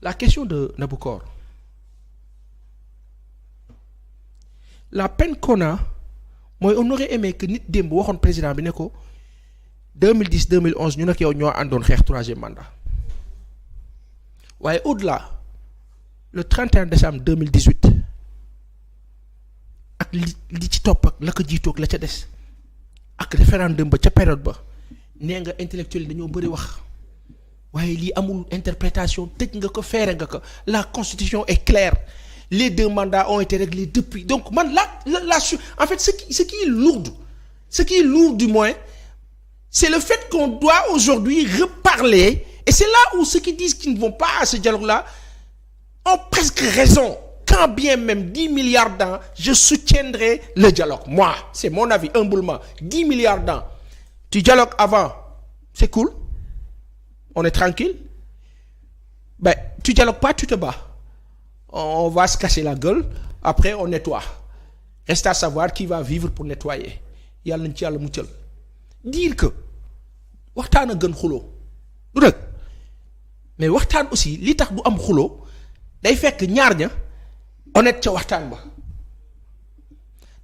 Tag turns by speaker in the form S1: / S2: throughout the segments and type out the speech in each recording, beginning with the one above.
S1: la question de Nabokor, la peine qu'on a mooy on aurait aimé que nit démb waxoon président bi ne ko 2010 2011 ñu nag yow ñoo àndoon xeex troisième mandat waaye au-delà le 31 décembre 2018 ak li ci topp ak la ko jiitoog la ca des ak référendum ba ca période ba nee nga intellectuel dañoo bëri wax waaye lii amul interprétation tëj nga ko feere nga ko la constitution est claire les 2 mandats ont été réglés depuis donc man là en fait ce qui est lourd du moins c'est le fait qu'on doit aujourd'hui reparler et c'est là où ceux qui disent qu'ils ne vont pas à ce dialogue-là ont presque raison. Quand bien même 10 milliards d'ans, je soutiendrai le dialogue. Moi, c'est mon avis, humblement. 10 milliards d'ans. Tu dialogues avant, c'est cool. On est tranquille. Ben, tu dialogues pas, tu te bats. On va se casser la gueule. Après, on nettoie. Reste à savoir qui va vivre pour nettoyer. Yàlla nañ ci Yàlla muccal. Dire que waxtaan a gën xuloo du dëgg mais waxtaan aussi li tax du am xuloo day fekk ñaar ña honnête ca waxtaan ba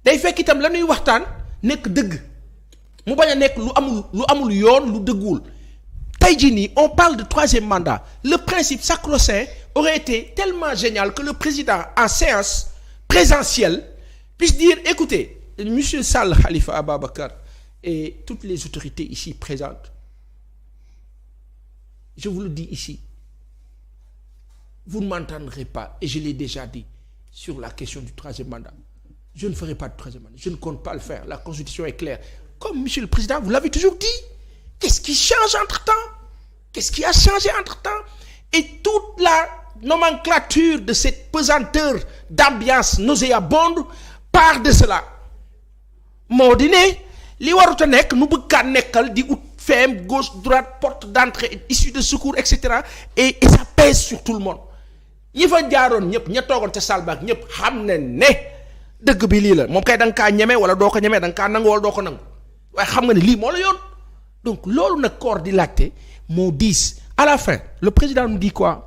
S1: day fekk itam la ñuy waxtaan nekk dëgg mu bañ a nekk lu amul yoon lu dëgguwul tey jii nii on parle de 3e mandat le principe sacro-saint aurait été tellement génial que le président en séance présentielle puisse dire écoutez monsieur Sall Khalifa Ababacar et toutes les autorités ici présentes je vous le dis ici vous ne m'entendrez pas et je l'ai déjà dit sur la question du 3e mandat je ne ferai pas de 3e mandat je ne compte pas le faire la constitution est claire comme monsieur le président vous l'avez toujours dit qu'est-ce qui change entre-temps qu'est-ce qui a changé entre-temps et toute la nomenclature de cette pesanteur d'ambiance nauséabonde part de cela moo di ne li warut a nekk nu bëgg kaa nekkal di ut feem gauche droite porte d'entrée issue de secours et cetera et ça pèse sur tout le monde ñi fa jaaroon ñëpp ña toogoon ca salle baak ñëpp xam ne dëgg bi lii la moom kay da nga kaa ñeme wala doo ko ñeme da nga kaa nangu wala doo ko nangu waaye xam nga ne lii moo la yoon donc loolu nag koor di laajte moo diis à la fin le président nous dit quoi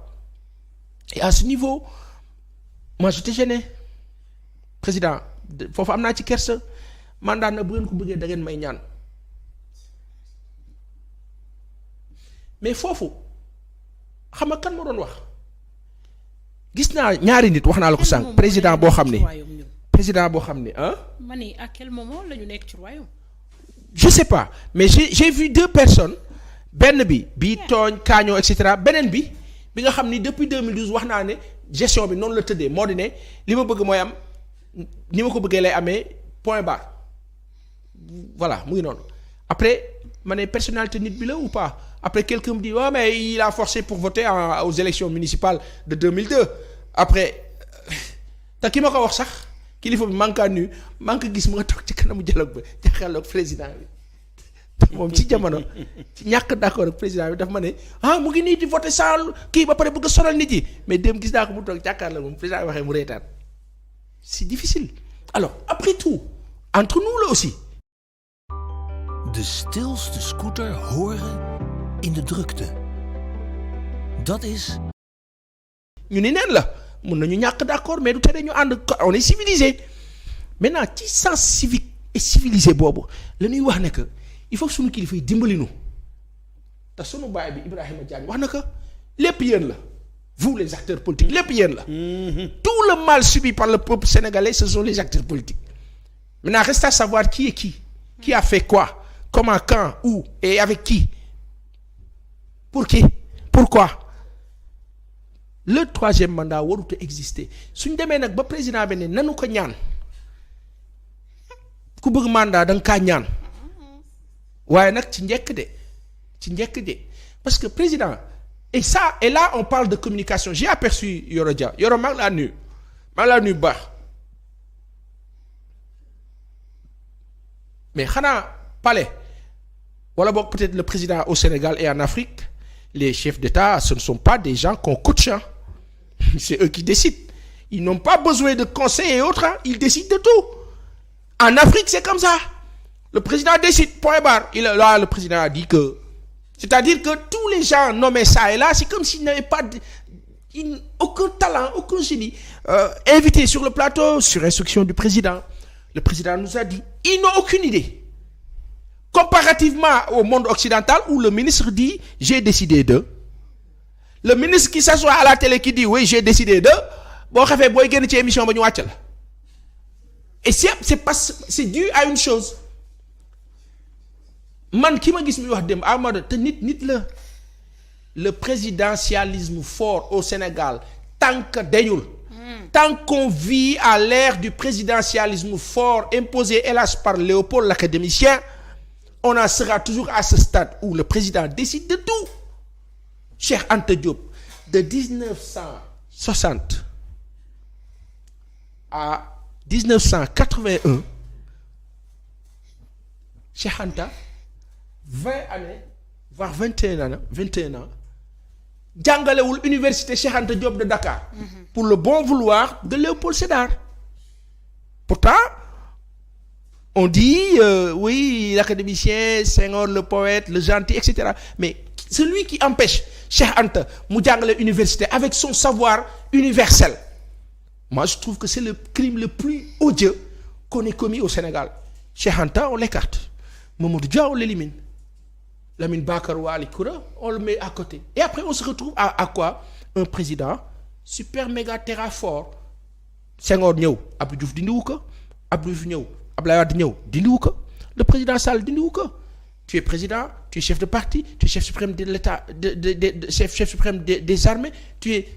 S1: et à ce niveau moi j'étais gêné président foofu am naa ci kersa mandat na bu ngeen ko bëggee da ngeen may ñaan mais foofu xam nga kan moo doon wax gis naa ñaari nit wax naa la ko sànq président boo xam ne ah.
S2: ma ni à quel moment la ñu nekk ci royaume.
S1: je sais pas mais j'ai vu 2 personnes benn bi tooñ kaañoo et cetera beneen bi nga xam ni depuis 2012 wax naa ne gestion bi noonu la tëddee moo di ne li ma bëgg mooy am ni ma ko bëggee lay amee point barre voilà mu ngi noonu après ma ne personnalité nit bi la ou pas après quelqu'un me dit ouais mais il a forcé pour voter aux élections municipales de 2002 après te ki ma ko wax sax kilifa bi manque à nu manque gis mu nga toog ci kanamu dialogue ba jàkkaarloog président bi moom ci jamono ci ñàkk d'accord ak président bi daf ma ne mu ngi nii di voter sans kii ba pare bëgg a sonal nit yi mais dem gis naa ko mu toog jàkkaarloog moom président bi waxee mu reetaan c'est difficile alors après tout entre nous là aussi.
S3: De stilste scooter horen in de drukte. Dat is.
S1: ñu ni neen la mun nañu ñàkk d'accord mais du tere ñu ànd on est civilisé maintenant ci sens civique et civilisé boobu la ñuy wax ne que il faut que suñu kilifa yi dimbali nu te sunu baay bi Ibrahima Diagne wax na ko lépp yéen la vous les acteurs politiques lépp yéen la. Tout le mal subi par le peuple sénégalais ce sont les acteurs politiques maintenant reste à savoir qui est qui a fait quoi. Comment, quand, où et avec qui? Pour qui? Pourquoi? Le 3e mandat warut a exister suñ demee nag ba président bi ne nanu ko ñaan ku bëgg mandat da nga kaa ñaan waaye nag ci njëkk de parce que président et là on parle de communication j'ai aperçu Yoro Dia Yoro maa ngi laa nuyu baax mais xanaa palais wala boog peut-être le président au Sénégal et en Afrique les chefs d'État ce ne sont pas des gens qu'on coache c'est eux qui décident ils n'ont pas besoin de conseils et autres ils décident de tout en Afrique c'est comme ça le président décide point barre le président a dit que c'est-à-dire que tous les gens nommés ça et là c'est comme s'il n'avait pas aucun talent, aucun génie. Invité sur le plateau, sur instruction du président, le président nous a dit, ils n'ont aucune idée. Comparativement au monde occidental où le ministre dit, j'ai décidé de. Le ministre qui s'assoit à la télé qui dit, oui, j'ai décidé de. Bon, boy génn ci émission ba ñu wàcc la. Et c'est dû à une chose. Man ki ma gis muy wax dem Amadou te nit la. Le présidentialisme fort au Sénégal, tant que dañul, tant qu'on vit à l'ère du présidentialisme fort imposé hélas par Léopold l'académicien, on en sera toujours à ce stade où le président décide de tout. Cheikh Anta Diop, de 1960 à 1981, Cheikh Anta, 20 années, voire 21 ans, jàngalewul université Cheikh Anta Diop de Dakar pour le bon vouloir de Léopold Sédar. Pourtant on dit oui, l'académicien, Senghor, le poète, le gentil, etc. Mais celui qui empêche Cheikh Anta mu jàngale université avec son savoir universel, moi je trouve que c'est le crime le plus odieux qu'on ait commis au Sénégal. Cheikh Anta, on l'écarte. Mamadou Dia, on l'élimine. Lamine Bakar Wali Koura, on le met à côté. Et après, on se retrouve à quoi? Un président super méga terraphore. Senghor ñëw, Abdou Diouf dindiwu ko, Abdou Diouf ñëw, Abdoulaye Wade ñëw, dindiwu ko. Le président Sall dindiwu ko. Tu es président, tu es chef de parti, tu es chef suprême de l'État, chef suprême des armées, tu es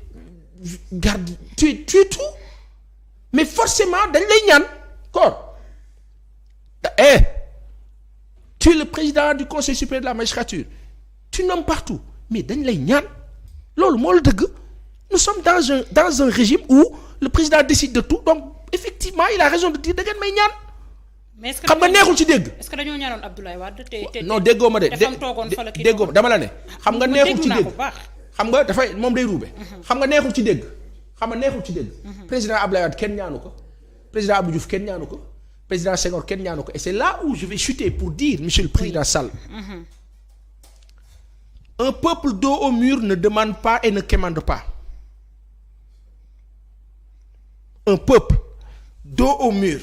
S1: garde, tu es tout. Mais forcément, dañ lay ñaan corps. Tu es le président du Conseil supérieur de la magistrature. Tu nommes partout. Mais dañ lay ñaan. Loolu moo la dëgg. Nous sommes dans un régime où le président décide de tout. Donc, effectivement, il a raison de dire da ngeen may ñaan.
S2: mais est-ce que
S1: xam nga neexul ci dégg.
S2: est-ce que dañoo ñaanoon Abdoulaye Wade te
S1: non déggoo ma de. déggoo dama la ne. xam nga neexul ci dégg. xam nga dafay moom day ruube. xam nga neexul ci dégg. président Abdoulaye Wade kenn ñaanu ko. président Abdou Diouf kenn ñaanu ko. président Senghor kenn ñaanu ko. Et c'est là où je vais chuter pour dire, monsieur le président Sall, un peuple dos au mur ne demande pas et ne commande pas. Un peuple dos au mur.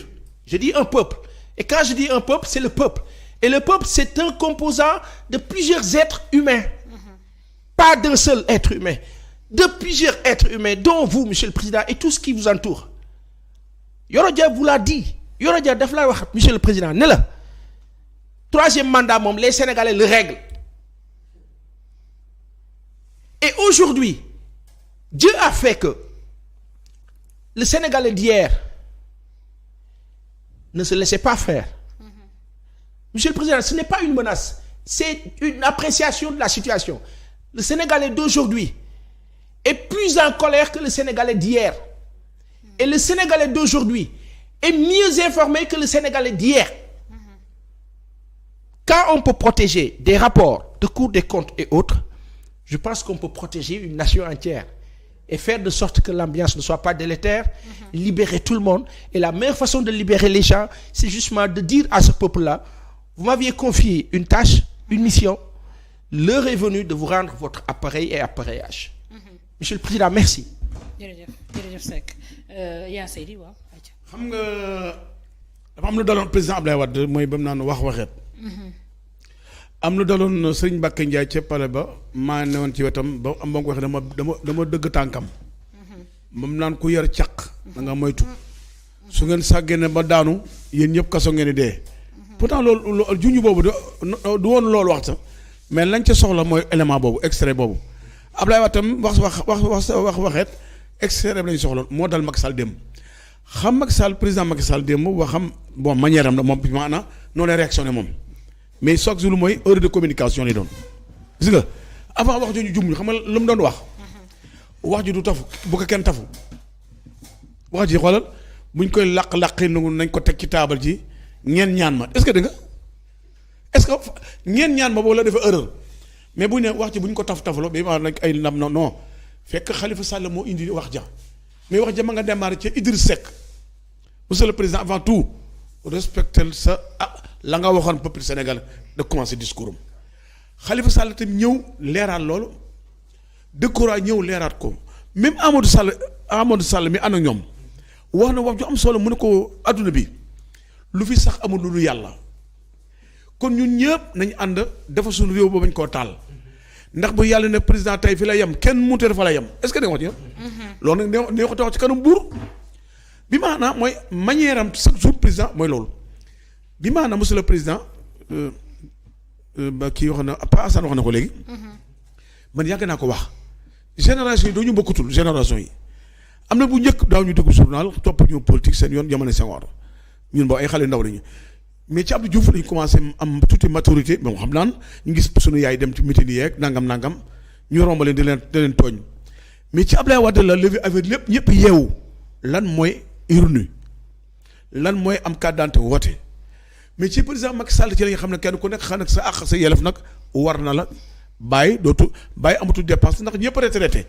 S1: Je dis un peuple. Et quand je dis un peuple, c'est le peuple. Et le peuple, c'est un composant de plusieurs êtres humains. Pas d'un seul être humain. De plusieurs êtres humains, dont vous, monsieur le président, et tout ce qui vous entoure. Yoro Dia vous l'a dit. Yoro Dia daf lay wax, monsieur le président, ne la troisième mandat moom les Sénégalais le règlent. Et aujourd'hui, Dieu a fait que le Sénégalais d'hier ne se laissait pas faire. Monsieur le président, ce n'est pas une menace, c'est une appréciation de la situation. Le Sénégalais d'aujourd'hui est plus en colère que le Sénégalais d'hier. Et le Sénégalais d'aujourd'hui est mieux informé que le Sénégalais d'hier. Quand on peut protéger des rapports de Cour des comptes et autres, je pense qu'on peut protéger une nation entière et faire de sorte que l'ambiance ne soit pas délétère, libérer tout le monde. Et la meilleure façon de libérer les gens, c'est justement de dire à ce peuple-là, vous m'aviez confié une tâche, une mission, l'heure est venue de vous rendre votre appareil et appareillage. Monsieur le Président, merci.
S2: jërëjëf Seck yaa Seydi waaw.
S4: xam nga dafa am lu daloon président Abdoulaye Wade mooy ba mu naan wax waxeet. am lu daloon Serigne Mbacké Ndiaye ca pale ba maa ne woon ci wetam ba am ba nga ko waxee dama dëgg tànkam. moom naan ku yar caq da nga moytu. su ngeen sàggee ne ba daanu yéen ñëpp kaso ngeen di dee. pourtant loolu junj boobu du woon loolu wax sax mais lañ ca soxla mooy élément boobu extrait boobu. Abdoulaye Wade tam waxeet extrait lañ soxla moo dal Macky Sall démb. xam Macky Sall président Macky Sall démb waxam bon manière am la moom maanaam noonu lay réactionné moom mais chaque jour mooy heure de communication lay doon gis nga avant wax jooju jum xam nga lu mu doon wax ji du tafu bu ko kenn tafu wax ji xoolal buñ koy làq-làqi nañ ko teg ci taabal ji ngeen ñaan ma est-ce que dégg nga est-ce que ngeen ñaan ma boobu la defee erreur mais buñ ne wax ji buñ ko tafaloo ba ma nag ay ndam non fekk Khalifa Sall moo indi wax ja mais wax ja ma nga démarré ca Idriss Seck monsieur le président avant tout respecter sa la nga waxoon peuple Sénégal de commencer discours am Khalifa Sall tam ñëw leeraat loolu Decroix ñëw leeraat ko même Amadou Sall mi ànd ak ñoom wax na wax ju am solo mu ne ko adduna bi lu fi sax amul lu dul yàlla kon ñun ñëpp nañu ànd dafa suñu réew ba bañ koo taal ndax bu yàlla ne président tey fi la yem kenn mënut a dafa la yem est-ce que da nga wax ci loolu nag nee ko tax ci kanam buur bi maanaam mooy manière am chaque jour président mooy loolu bi maanaam monsieur le président ba kii wax na Pa Assane wax na ko léegi man yàgg naa ko wax génération yi doo ñu bokkutul génération yi am na bu njëkk daaw ñu déglu journal topp ñu politique seen yoon jamono Senghor ñun boo ay xale ndaw lañu mais ci Abdou Diouf lañu commencé am tuuti maturité bon xam naan ñu gis suñu yaay dem ci meeting yi yeeg nangam ñu romb leen di leen tooñ mais ci Abdoulaye Wade la levé affaire lépp ñëpp yeewu lan mooy urne lan mooy am carte d'identité voté mais ci président Macky Sall ci la nga xam ne kenn ku nekk xam ne sa àq sa yelef nag war na la bàyyi amatul dépense ndax ñëpp retraité